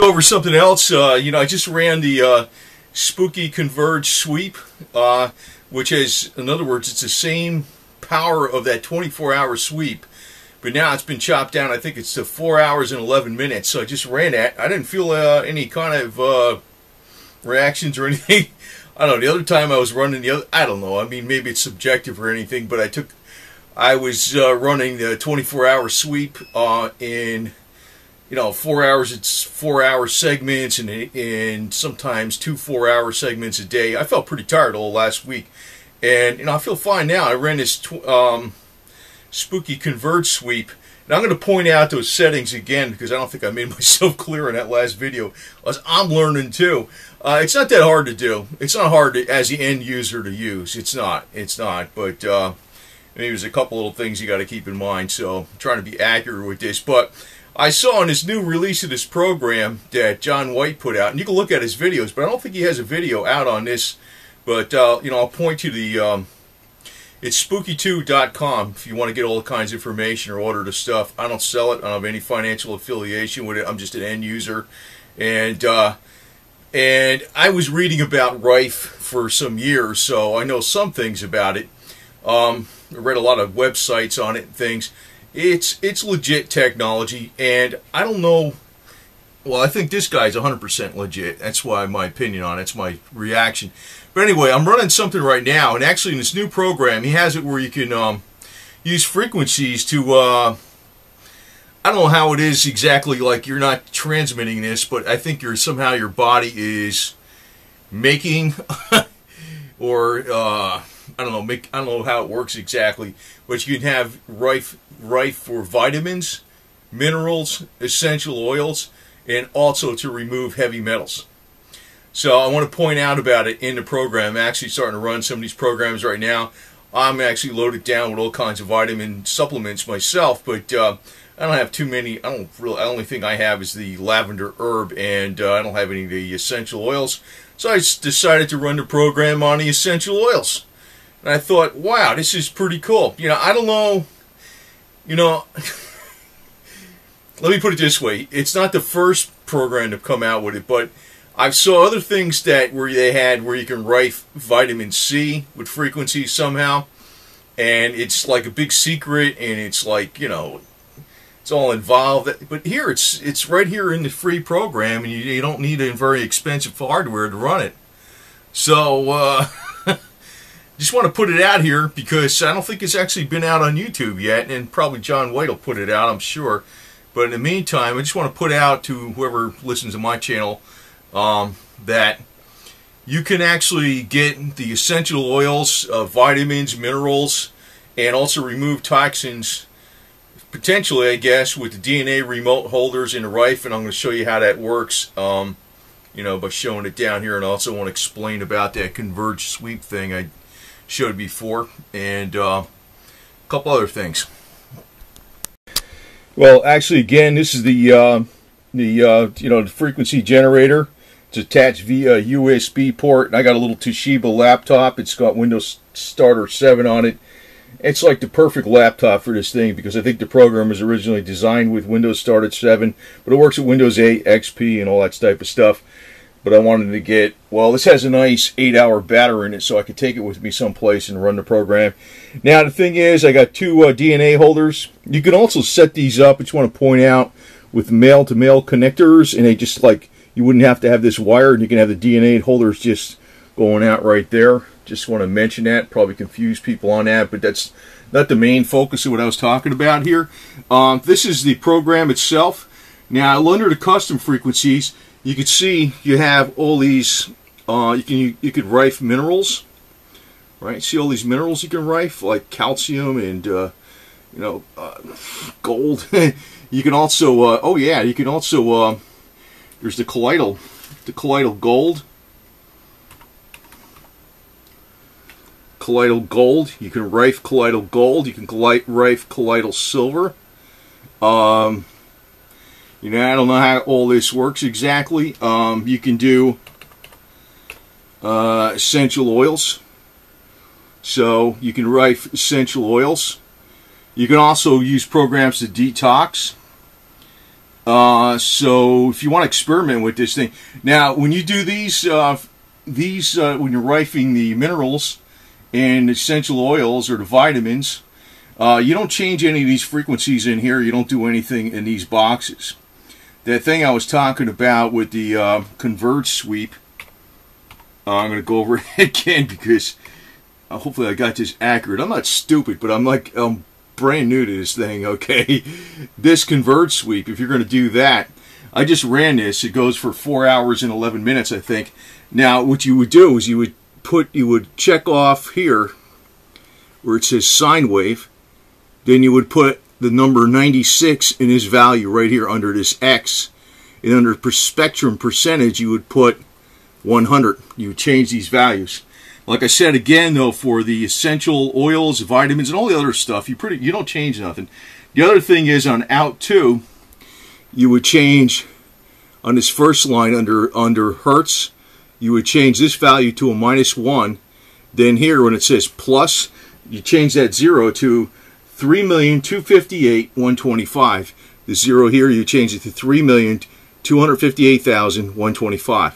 Over something else, you know, I just ran the Spooky Converge Sweep, which has, in other words, it's the same power of that 24-hour sweep, but now it's been chopped down. I think it's to 4 hours and 11 minutes. So I just ran that. I didn't feel any kind of reactions or anything. I don't know. The other time I was running I don't know. I mean, maybe it's subjective or anything, but I was running the 24-hour sweep in, you know, 4 hours. It's 4-hour segments, and sometimes 2 4-hour segments a day. I felt pretty tired all last week, and you know, I feel fine now. I ran this Spooky Converge Sweep, and I'm going to point out those settings again because I don't think I made myself clear in that last video. As I'm learning too. It's not that hard to do. It's not hard as the end user to use. It's not. But maybe there's a couple little things you got to keep in mind. So I'm trying to be accurate with this, but I saw in this new release of this program that John White put out, and you can look at his videos, but I don't think he has a video out on this. But you know, I'll point to the it's spooky2.com if you want to get all kinds of information or order the stuff. I don't sell it. I don't have any financial affiliation with it. I'm just an end user, and I was reading about Rife for some years, so I know some things about it. I read a lot of websites on it and things. It's legit technology, and I don't know. Well, I think this guy's 100% legit. That's why my opinion on it. It's my reaction. But anyway, I'm running something right now, and actually in this new program, he has it where you can use frequencies to. I don't know how it is exactly. Like you're not transmitting this, but I think somehow your body is making, or I don't know. I don't know how it works exactly, but you can have Rife for vitamins, minerals, essential oils, and also to remove heavy metals. So I want to point out about it in the program. I'm actually starting to run some of these programs right now. I'm actually loaded down with all kinds of vitamin supplements myself, but I don't have too many. The only thing I have is the lavender herb, and I don't have any of the essential oils. So I decided to run the program on the essential oils. And I thought, wow, this is pretty cool. You know, I don't know, you know, let me put it this way. It's not the first program to come out with it, but I saw other things where you can write vitamin C with frequencies somehow, and it's like a big secret, and it's like, you know, it's all involved. But here, it's right here in the free program, and you don't need a very expensive hardware to run it. So, just want to put it out here because I don't think it's actually been out on YouTube yet, and probably John White will put it out, I'm sure. But in the meantime, I just want to put out to whoever listens to my channel that you can actually get the essential oils, vitamins, minerals, and also remove toxins, potentially, I guess, with the DNA remote holders in the Rife, and I'm going to show you how that works, you know, by showing it down here, and I also want to explain about that Converge Sweep thing I showed before, and a couple other things. Well, actually, again, this is the frequency generator. It's attached via USB port, and I got a little Toshiba laptop. It's got Windows Starter 7 on it. It's like the perfect laptop for this thing because I think the program was originally designed with Windows Starter 7, but it works with Windows 8, XP, and all that type of stuff. But I wanted to get, well, this has a nice 8-hour battery in it, so I could take it with me someplace and run the program. Now, the thing is, I got two DNA holders. You can also set these up, I just want to point out, with male-to-male connectors, and they just, like, you wouldn't have to have this wire, and you can have the DNA holders just going out right there. Just want to mention that, probably confuse people on that, but that's not the main focus of what I was talking about here. This is the program itself. Now, under the custom frequencies, you can see you have all these, you could rife minerals, right? See all these minerals you can rife, like calcium and, gold. You can also, there's the colloidal gold. Colloidal gold. You can rife colloidal gold. You can rife colloidal silver. I don't know how all this works exactly. You can do essential oils. So you can rife essential oils. You can also use programs to detox. So if you want to experiment with this thing, now when you do these when you're rifing the minerals and essential oils or the vitamins, you don't change any of these frequencies in here. You don't do anything in these boxes. That thing I was talking about with the converge sweep, I'm going to go over it again because hopefully I got this accurate. I'm not stupid, but I'm brand new to this thing, okay? This converge sweep, if you're going to do that, I just ran this. It goes for 4 hours and 11 minutes, I think. Now, what you would do is you would check off here where it says sine wave. Then you would put the number 96 in this value right here under this X. And under spectrum percentage, you would put 100. You would change these values. Like I said again, though, for the essential oils, vitamins, and all the other stuff, you don't change nothing. The other thing is on out 2, you would change on this first line under hertz. You would change this value to a -1. Then here, when it says plus, you change that 0 to 3,258,125. The 0 here, you change it to 3,258,125.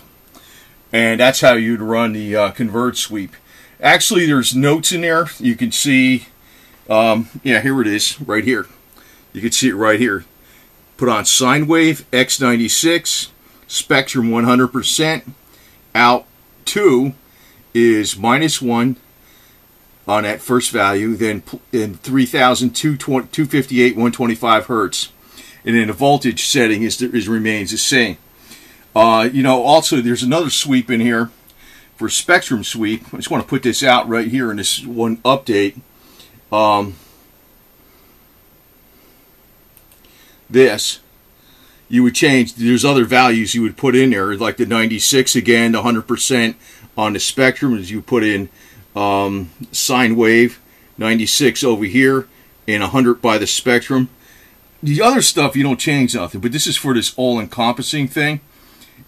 And that's how you'd run the converge sweep. Actually, there's notes in there. You can see, yeah, here it is, right here. You can see it right here. Put on sine wave, X96, spectrum 100%. Out 2 is -1 on that first value, then in 3,258,125 hertz. And then the voltage setting remains the same. Also, there's another sweep in here for spectrum sweep. I just want to put this out right here in this one update. This, you would change, there's other values you would put in there, like the 96 again, the 100% on the spectrum, as you put in sine wave, 96 over here, and 100 by the spectrum. The other stuff, you don't change nothing, but this is for this all-encompassing thing.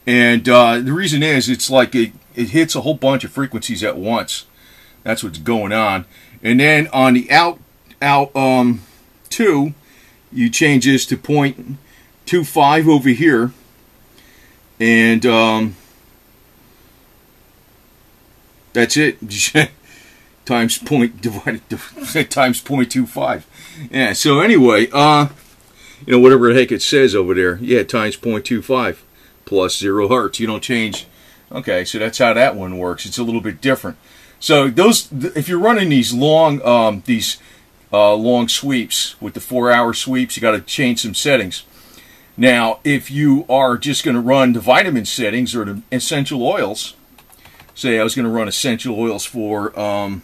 And the reason is, it's like it hits a whole bunch of frequencies at once. That's what's going on. And then on the out 2, you change this to 0.25 over here, and that's it. Times point divided times 0.25. Yeah. So anyway, whatever the heck it says over there, yeah, times 0.25 plus 0 hertz. You don't change. Okay, so that's how that one works. It's a little bit different. So if you're running these long long sweeps with the 4-hour sweeps, you got to change some settings. Now, if you are just going to run the vitamin settings or the essential oils, say I was going to run essential oils for, I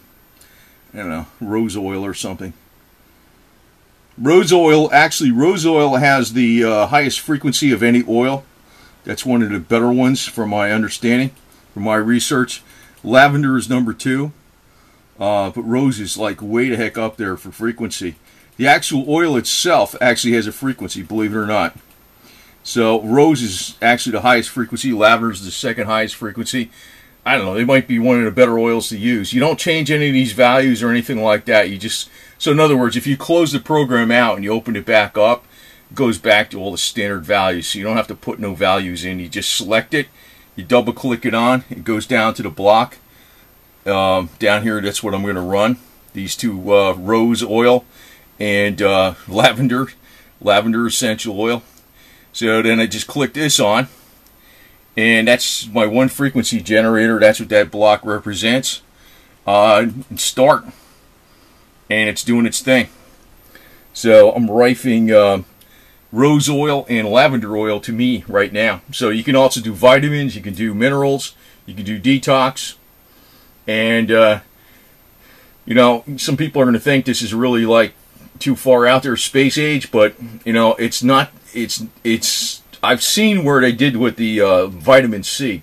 don't know, rose oil or something. Rose oil has the highest frequency of any oil. That's one of the better ones from my understanding, from my research. Lavender is number 2. But rose is like way the heck up there for frequency. The actual oil itself actually has a frequency, believe it or not. So rose is actually the highest frequency. Lavender is the second highest frequency. I don't know. They might be one of the better oils to use. You don't change any of these values or anything like that. So in other words, if you close the program out and you open it back up, it goes back to all the standard values. So you don't have to put no values in. You just select it. You double click it on. It goes down to the block. Down here, that's what I'm going to run. These two, rose oil and lavender essential oil. So then I just click this on, and that's my one frequency generator. That's what that block represents. And start, and it's doing its thing. So I'm rifing rose oil and lavender oil to me right now. So you can also do vitamins, you can do minerals, you can do detox. And, some people are going to think this is really like too far out there, space age, but, it's not, I've seen where they did with the vitamin C,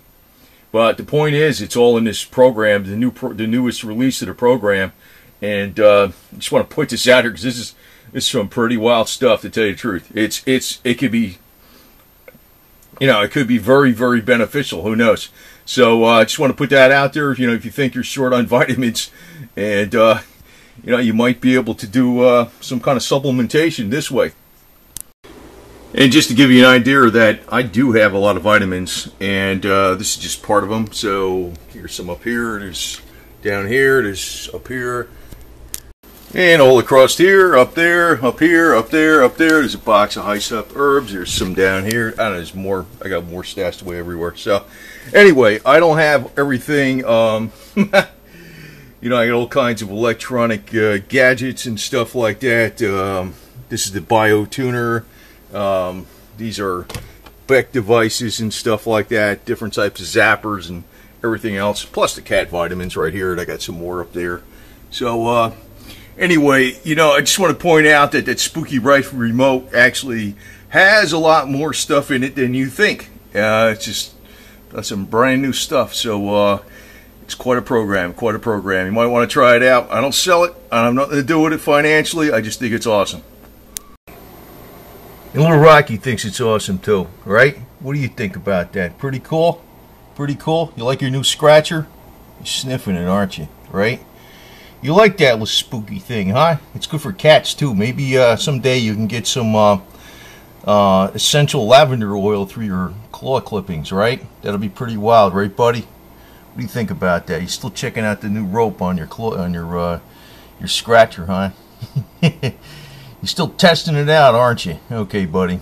but the point is, it's all in this program, the newest release of the program, and I just want to put this out here because this is some pretty wild stuff, to tell you the truth. It could be, it could be very, very beneficial, who knows. So I just want to put that out there. If you think you're short on vitamins, and you might be able to do some kind of supplementation this way. And just to give you an idea of that, I do have a lot of vitamins, and this is just part of them. So here's some up here, there's down here, there's up here, and all across here, up there, up here, up there, up there. There's a box of high-up herbs. There's some down here. I don't know, there's more. I got more stashed away everywhere. So anyway, I don't have everything. You know, I got all kinds of electronic gadgets and stuff like that. This is the biotuner. These are Beck devices and stuff like that. Different types of zappers and everything else. Plus the cat vitamins right here. And I got some more up there. So anyway, you know, I just want to point out that that Spooky Rife remote actually has a lot more stuff in it than you think. It's just some brand new stuff. So it's quite a program, quite a program. You might want to try it out. I don't sell it. I have nothing to do with it financially. I just think it's awesome. And little Rocky thinks it's awesome too, right? What do you think about that? Pretty cool? Pretty cool? You like your new scratcher? You're sniffing it, aren't you? Right? You like that little spooky thing, huh? It's good for cats too. Maybe someday you can get some essential lavender oil through your claw clippings, right? That'll be pretty wild, right, buddy? What do you think about that? You still checking out the new rope on your claw, on your scratcher, huh? You're still testing it out, aren't you? Okay, buddy.